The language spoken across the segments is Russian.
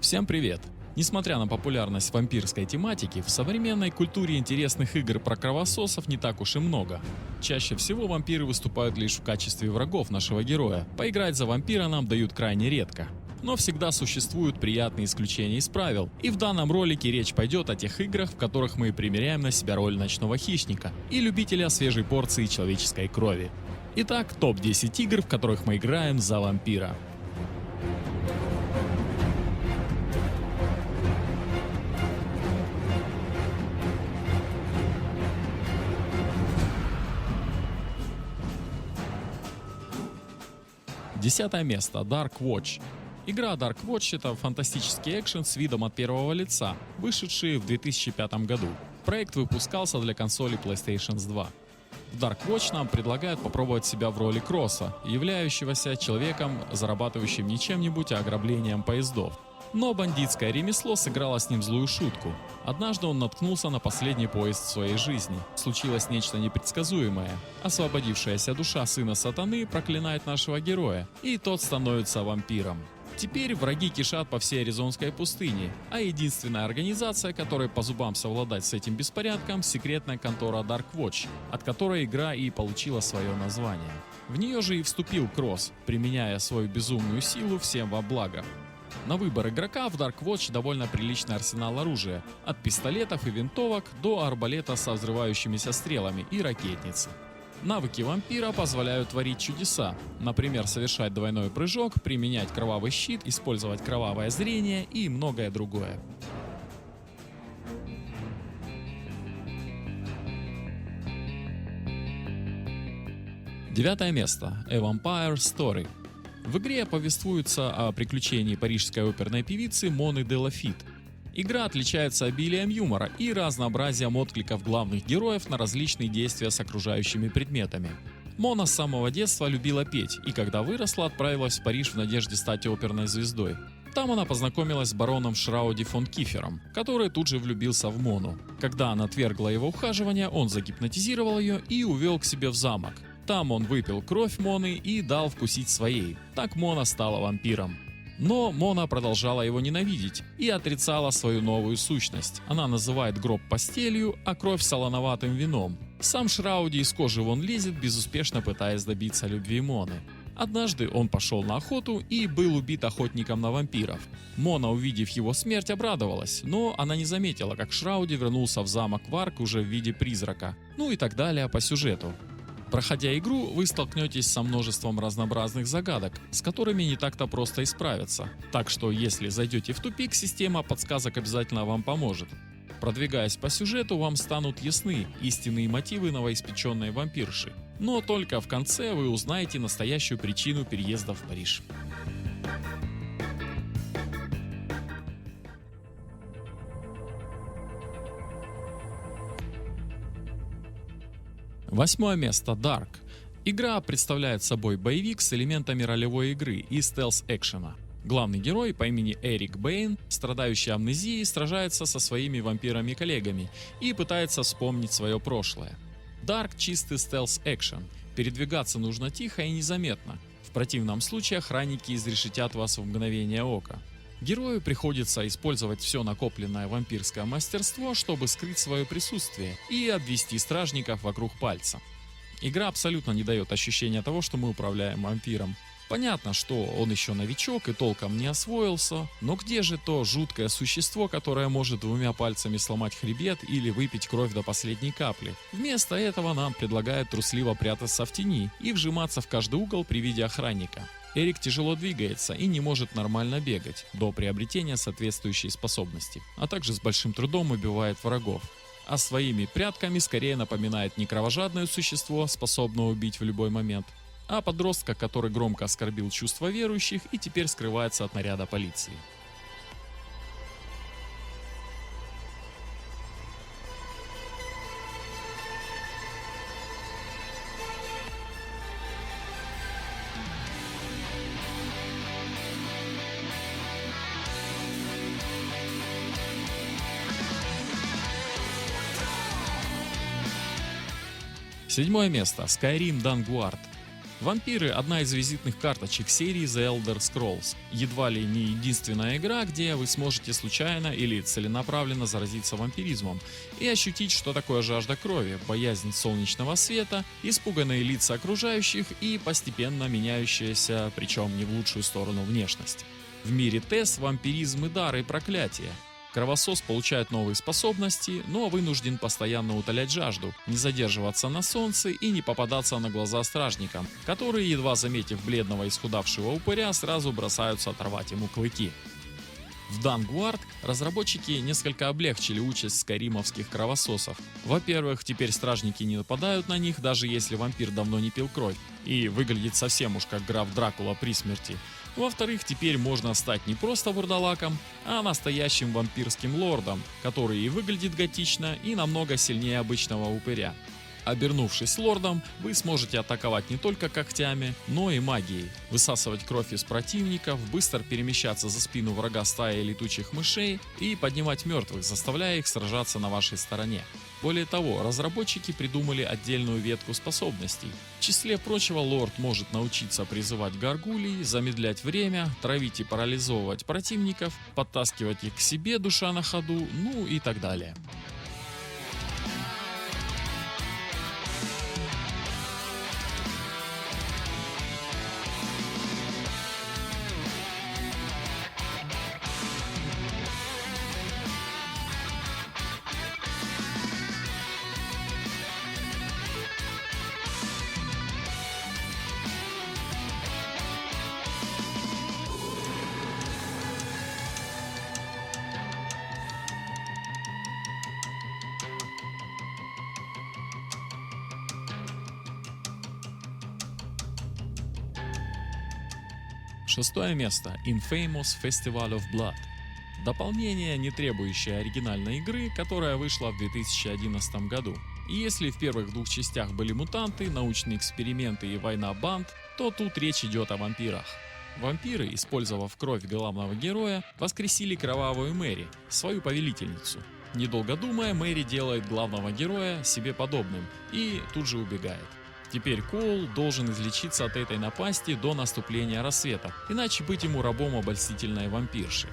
Всем привет! Несмотря на популярность вампирской тематики, в современной культуре интересных игр про кровососов не так уж и много. Чаще всего вампиры выступают лишь в качестве врагов нашего героя. Поиграть за вампира нам дают крайне редко. Но всегда существуют приятные исключения из правил, и в данном ролике речь пойдет о тех играх, в которых мы примеряем на себя роль ночного хищника и любителя свежей порции человеческой крови. Итак, топ-10 игр, в которых мы играем за вампира. Десятое место. Dark Watch. Игра Dark Watch — это фантастический экшен с видом от первого лица, вышедший в 2005 году. Проект выпускался для консоли PlayStation 2. В Dark Watch нам предлагают попробовать себя в роли Кросса, являющегося человеком, зарабатывающим не чем-нибудь, а ограблением поездов. Но бандитское ремесло сыграло с ним злую шутку. Однажды он наткнулся на последний поезд в своей жизни. Случилось нечто непредсказуемое. Освободившаяся душа сына сатаны проклинает нашего героя, и тот становится вампиром. Теперь враги кишат по всей Аризонской пустыне, а единственная организация, которой по зубам совладать с этим беспорядком — секретная контора Dark Watch, от которой игра и получила свое название. В нее же и вступил Кросс, применяя свою безумную силу всем во благо. На выбор игрока в Dark Watch довольно приличный арсенал оружия, от пистолетов и винтовок до арбалета со взрывающимися стрелами и ракетницы. Навыки вампира позволяют творить чудеса, например, совершать двойной прыжок, применять кровавый щит, использовать кровавое зрение и многое другое. Девятое место. A Vampire Story. В игре повествуется о приключении парижской оперной певицы Моны де Лафит. Игра отличается обилием юмора и разнообразием откликов главных героев на различные действия с окружающими предметами. Мона с самого детства любила петь, и когда выросла, отправилась в Париж в надежде стать оперной звездой. Там она познакомилась с бароном Шрауди фон Кифером, который тут же влюбился в Мону. Когда она отвергла его ухаживание, он загипнотизировал ее и увел к себе в замок. Там он выпил кровь Моны и дал вкусить своей. Так Мона стала вампиром. Но Мона продолжала его ненавидеть и отрицала свою новую сущность. Она называет гроб постелью, а кровь солоноватым вином. Сам Шрауди из кожи вон лезет, безуспешно пытаясь добиться любви Моны. Однажды он пошел на охоту и был убит охотником на вампиров. Мона, увидев его смерть, обрадовалась, но она не заметила, как Шрауди вернулся в замок Варк уже в виде призрака. Ну и так далее по сюжету. Проходя игру, вы столкнетесь со множеством разнообразных загадок, с которыми не так-то просто исправиться. Так что, если зайдете в тупик, система подсказок обязательно вам поможет. Продвигаясь по сюжету, вам станут ясны истинные мотивы новоиспеченной вампирши. Но только в конце вы узнаете настоящую причину переезда в Париж. Восьмое место. Dark. Игра представляет собой боевик с элементами ролевой игры и стелс-экшена. Главный герой по имени Эрик Бэйн, страдающий амнезией, сражается со своими вампирами-коллегами и пытается вспомнить свое прошлое. Dark — чистый стелс-экшен. Передвигаться нужно тихо и незаметно. В противном случае охранники изрешетят вас в мгновение ока. Герою приходится использовать все накопленное вампирское мастерство, чтобы скрыть свое присутствие и обвести стражников вокруг пальца. Игра абсолютно не дает ощущения того, что мы управляем вампиром. Понятно, что он еще новичок и толком не освоился, но где же то жуткое существо, которое может двумя пальцами сломать хребет или выпить кровь до последней капли? Вместо этого нам предлагают трусливо прятаться в тени и вжиматься в каждый угол при виде охранника. Эрик тяжело двигается и не может нормально бегать до приобретения соответствующей способности, а также с большим трудом убивает врагов. А своими прятками скорее напоминает не кровожадное существо, способное убить в любой момент, а подростка, который громко оскорбил чувства верующих и теперь скрывается от наряда полиции. Седьмое место. Skyrim Dawnguard. Вампиры — одна из визитных карточек серии The Elder Scrolls. Едва ли не единственная игра, где вы сможете случайно или целенаправленно заразиться вампиризмом и ощутить, что такое жажда крови, боязнь солнечного света, испуганные лица окружающих и постепенно меняющаяся, причем не в лучшую сторону, внешность. В мире ТЭС вампиризм и дар, и проклятие. Кровосос получает новые способности, но вынужден постоянно утолять жажду, не задерживаться на солнце и не попадаться на глаза стражникам, которые, едва заметив бледного исхудавшего упыря, сразу бросаются оторвать ему клыки. В Dawnguard разработчики несколько облегчили участь скайримовских кровососов. Во-первых, теперь стражники не нападают на них, даже если вампир давно не пил кровь и выглядит совсем уж как граф Дракула при смерти. Во-вторых, теперь можно стать не просто вурдалаком, а настоящим вампирским лордом, который и выглядит готично, и намного сильнее обычного упыря. Обернувшись лордом, вы сможете атаковать не только когтями, но и магией, высасывать кровь из противников, быстро перемещаться за спину врага стаи летучих мышей и поднимать мертвых, заставляя их сражаться на вашей стороне. Более того, разработчики придумали отдельную ветку способностей. В числе прочего, лорд может научиться призывать гаргулей, замедлять время, травить и парализовывать противников, подтаскивать их к себе, душа на ходу, ну и так далее. Шестое место. Infamous Festival of Blood. Дополнение, не требующее оригинальной игры, которая вышла в 2011 году. И если в первых двух частях были мутанты, научные эксперименты и война банд, то тут речь идет о вампирах. Вампиры, использовав кровь главного героя, воскресили кровавую Мэри, свою повелительницу. Недолго думая, Мэри делает главного героя себе подобным и тут же убегает. Теперь Коул должен излечиться от этой напасти до наступления рассвета, иначе быть ему рабом обольстительной вампирши.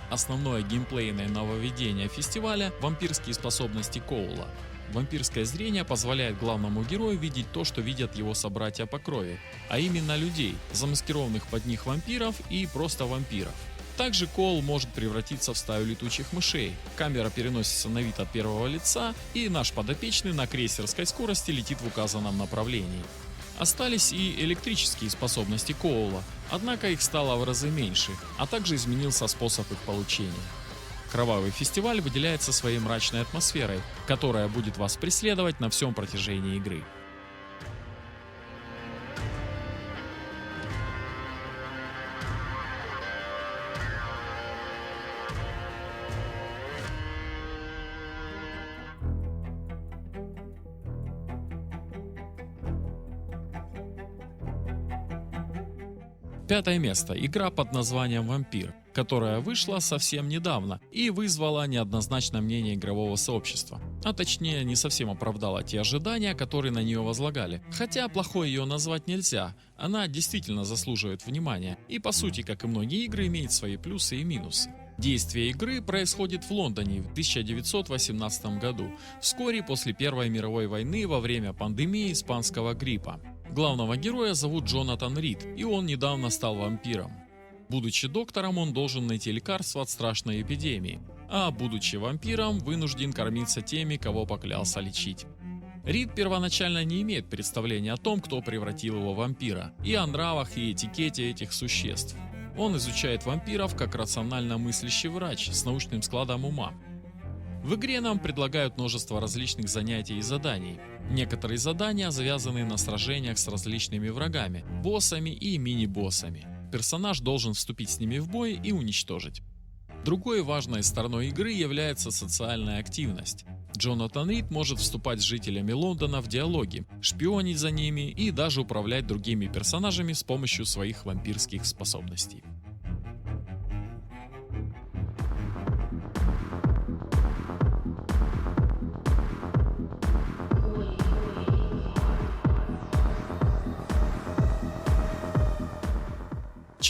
Основное геймплейное нововведение фестиваля – вампирские способности Коула. Вампирское зрение позволяет главному герою видеть то, что видят его собратья по крови, а именно людей, замаскированных под них вампиров и просто вампиров. Также Коул может превратиться в стаю летучих мышей. Камера переносится на вид от первого лица, и наш подопечный на крейсерской скорости летит в указанном направлении. Остались и электрические способности Коула, однако их стало в разы меньше, а также изменился способ их получения. Кровавый фестиваль выделяется своей мрачной атмосферой, которая будет вас преследовать на всем протяжении игры. Пятое место. Игра под названием «Вампир», которая вышла совсем недавно и вызвала неоднозначное мнение игрового сообщества. А точнее, не совсем оправдала те ожидания, которые на нее возлагали. Хотя плохой ее назвать нельзя, она действительно заслуживает внимания и, по сути, как и многие игры, имеет свои плюсы и минусы. Действие игры происходит в Лондоне в 1918 году, вскоре после Первой мировой войны во время пандемии испанского гриппа. Главного героя зовут Джонатан Рид, и он недавно стал вампиром. Будучи доктором, он должен найти лекарство от страшной эпидемии, а будучи вампиром, вынужден кормиться теми, кого поклялся лечить. Рид первоначально не имеет представления о том, кто превратил его в вампира, и о нравах и этикете этих существ. Он изучает вампиров как рационально мыслящий врач с научным складом ума. В игре нам предлагают множество различных занятий и заданий. Некоторые задания завязаны на сражениях с различными врагами, боссами и мини-боссами. Персонаж должен вступить с ними в бой и уничтожить. Другой важной стороной игры является социальная активность. Джонатан Рид может вступать с жителями Лондона в диалоги, шпионить за ними и даже управлять другими персонажами с помощью своих вампирских способностей.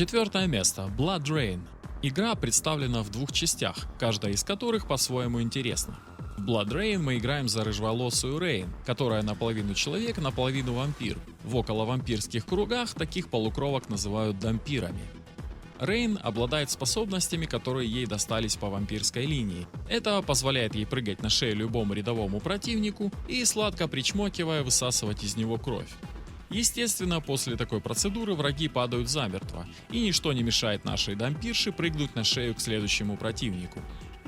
4 место. Blood Rain. Игра представлена в 2 частях, каждая из которых по-своему интересна. В Blood Rain мы играем за рыжеволосую Рейн, которая наполовину человек, наполовину вампир. В околовампирских кругах таких полукровок называют дампирами. Рейн обладает способностями, которые ей достались по вампирской линии. Это позволяет ей прыгать на шею любому рядовому противнику и, сладко причмокивая, высасывать из него кровь. Естественно, после такой процедуры враги падают замертво, и ничто не мешает нашей дампирше прыгнуть на шею к следующему противнику.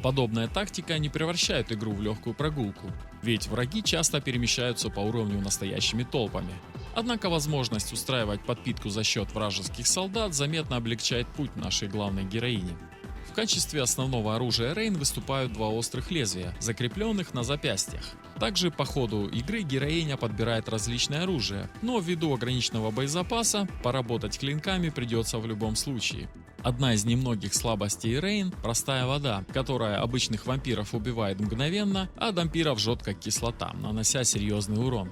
Подобная тактика не превращает игру в легкую прогулку, ведь враги часто перемещаются по уровню настоящими толпами. Однако возможность устраивать подпитку за счет вражеских солдат заметно облегчает путь нашей главной героине. В качестве основного оружия Рейн выступают 2 острых лезвия, закрепленных на запястьях. Также по ходу игры героиня подбирает различное оружие, но ввиду ограниченного боезапаса поработать клинками придется в любом случае. Одна из немногих слабостей Рейн – простая вода, которая обычных вампиров убивает мгновенно, а дампиров жжет как кислота, нанося серьезный урон.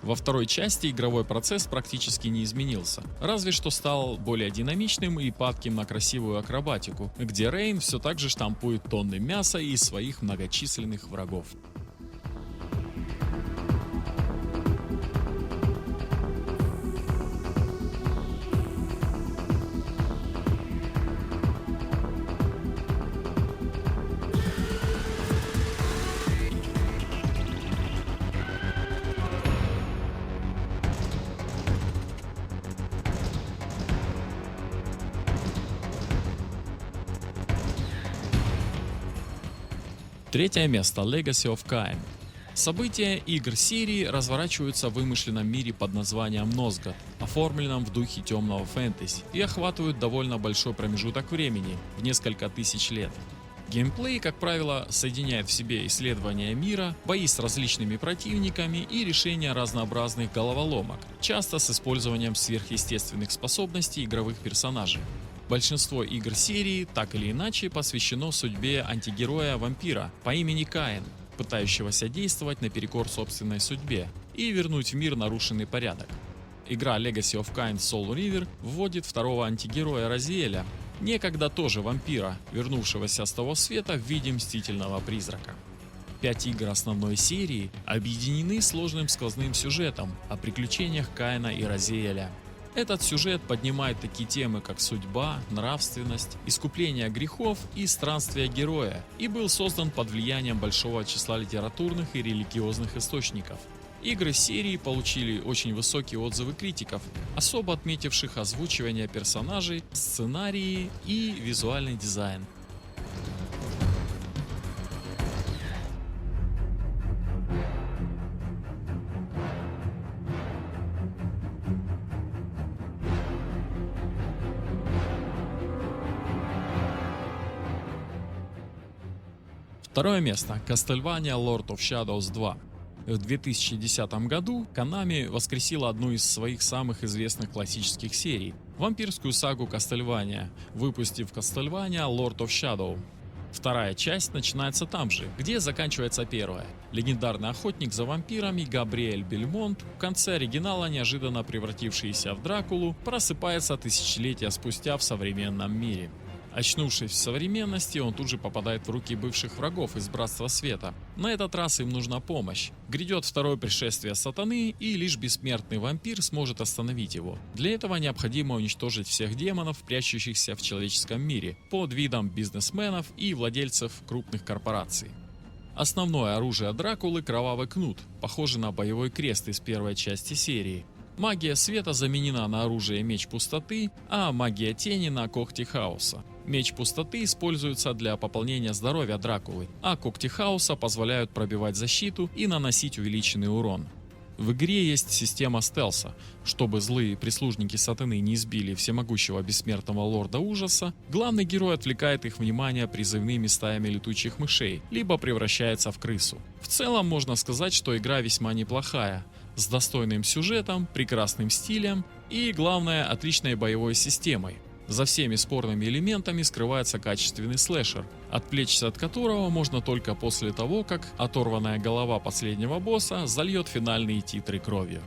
Во второй части игровой процесс практически не изменился, разве что стал более динамичным и падким на красивую акробатику, где Рейн все так же штампует тонны мяса из своих многочисленных врагов. Третье место. Legacy of Kain. События игр серии разворачиваются в вымышленном мире под названием Носготт, оформленном в духе темного фэнтези, и охватывают довольно большой промежуток времени, в несколько тысяч лет. Геймплей, как правило, соединяет в себе исследование мира, бои с различными противниками и решение разнообразных головоломок, часто с использованием сверхъестественных способностей игровых персонажей. Большинство игр серии так или иначе посвящено судьбе антигероя-вампира по имени Каин, пытающегося действовать наперекор собственной судьбе и вернуть в мир нарушенный порядок. Игра Legacy of Kain Soul River вводит второго антигероя Разиэля, некогда тоже вампира, вернувшегося с того света в виде мстительного призрака. 5 игр основной серии объединены сложным сквозным сюжетом о приключениях Каина и Разиэля. Этот сюжет поднимает такие темы, как судьба, нравственность, искупление грехов и странствия героя, и был создан под влиянием большого числа литературных и религиозных источников. Игры серии получили очень высокие отзывы критиков, особо отметивших озвучивание персонажей, сценарии и визуальный дизайн. Второе место. Castlevania Lord of Shadows 2. В 2010 году Konami воскресила одну из своих самых известных классических серий – вампирскую сагу Castlevania, выпустив Castlevania Lord of Shadow. Вторая часть начинается там же, где заканчивается первая. Легендарный охотник за вампирами Габриэль Бельмонт, в конце оригинала неожиданно превратившийся в Дракулу, просыпается тысячелетия спустя в современном мире. Очнувшись в современности, он тут же попадает в руки бывших врагов из Братства Света. На этот раз им нужна помощь. Грядет второе пришествие сатаны, и лишь бессмертный вампир сможет остановить его. Для этого необходимо уничтожить всех демонов, прячущихся в человеческом мире, под видом бизнесменов и владельцев крупных корпораций. Основное оружие Дракулы – кровавый кнут, похожий на боевой крест из первой части серии. Магия света заменена на оружие меч пустоты, а магия тени на когти хаоса. Меч пустоты используется для пополнения здоровья Дракулы, а когти хаоса позволяют пробивать защиту и наносить увеличенный урон. В игре есть система стелса. Чтобы злые прислужники сатаны не избили всемогущего бессмертного лорда ужаса, главный герой отвлекает их внимание призывными стаями летучих мышей, либо превращается в крысу. В целом можно сказать, что игра весьма неплохая, с достойным сюжетом, прекрасным стилем и, главное, отличной боевой системой. За всеми спорными элементами скрывается качественный слэшер, отвлечься от которого можно только после того, как оторванная голова последнего босса зальет финальные титры кровью.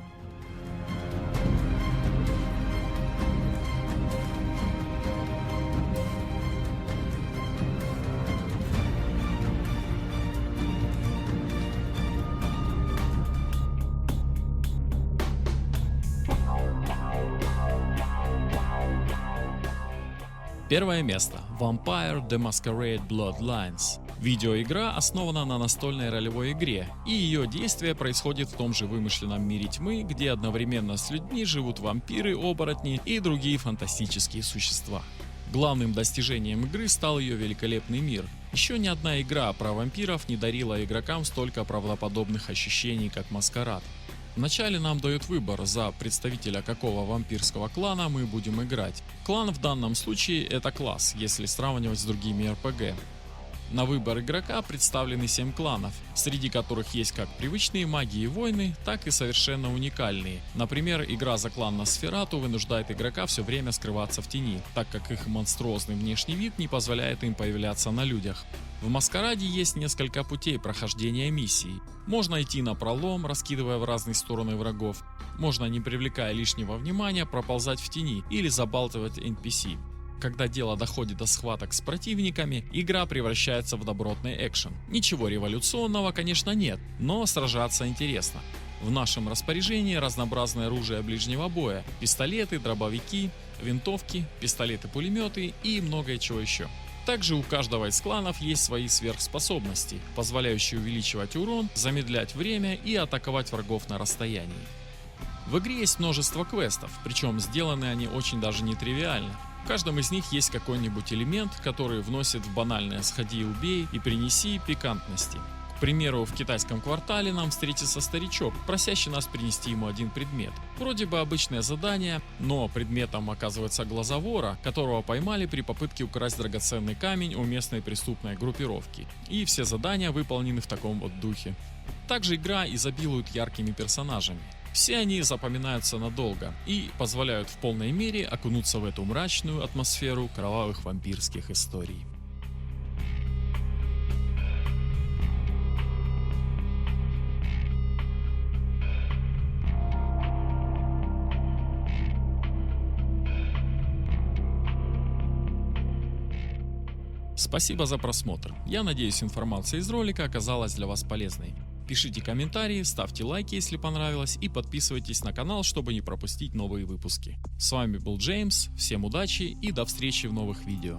Первое место. Vampire: The Masquerade Bloodlines. Видеоигра основана на настольной ролевой игре, и ее действие происходит в том же вымышленном мире тьмы, где одновременно с людьми живут вампиры, оборотни и другие фантастические существа. Главным достижением игры стал ее великолепный мир. Еще ни одна игра про вампиров не дарила игрокам столько правдоподобных ощущений, как Маскарад. Вначале нам дают выбор, за представителя какого вампирского клана мы будем играть. Клан в данном случае это класс, если сравнивать с другими RPG. На выбор игрока представлены 7 кланов, среди которых есть как привычные маги и воины, так и совершенно уникальные. Например, игра за клан Носферату вынуждает игрока все время скрываться в тени, так как их монструозный внешний вид не позволяет им появляться на людях. В Маскараде есть несколько путей прохождения миссий. Можно идти напролом, раскидывая в разные стороны врагов. Можно, не привлекая лишнего внимания, проползать в тени или забалтывать NPC. Когда дело доходит до схваток с противниками, игра превращается в добротный экшен. Ничего революционного, конечно, нет, но сражаться интересно. В нашем распоряжении разнообразное оружие ближнего боя: пистолеты, дробовики, винтовки, пистолеты-пулеметы и многое чего еще. Также у каждого из кланов есть свои сверхспособности, позволяющие увеличивать урон, замедлять время и атаковать врагов на расстоянии. В игре есть множество квестов, причем сделаны они очень даже нетривиально. В каждом из них есть какой-нибудь элемент, который вносит в банальное «сходи и убей» и «принеси» пикантности. К примеру, в китайском квартале нам встретится старичок, просящий нас принести ему один предмет. Вроде бы обычное задание, но предметом оказывается глаза вора, которого поймали при попытке украсть драгоценный камень у местной преступной группировки. И все задания выполнены в таком вот духе. Также игра изобилует яркими персонажами. Все они запоминаются надолго и позволяют в полной мере окунуться в эту мрачную атмосферу кровавых вампирских историй. Спасибо за просмотр. Я надеюсь, информация из ролика оказалась для вас полезной. Пишите комментарии, ставьте лайки, если понравилось, и подписывайтесь на канал, чтобы не пропустить новые выпуски. С вами был Джеймс, всем удачи и до встречи в новых видео.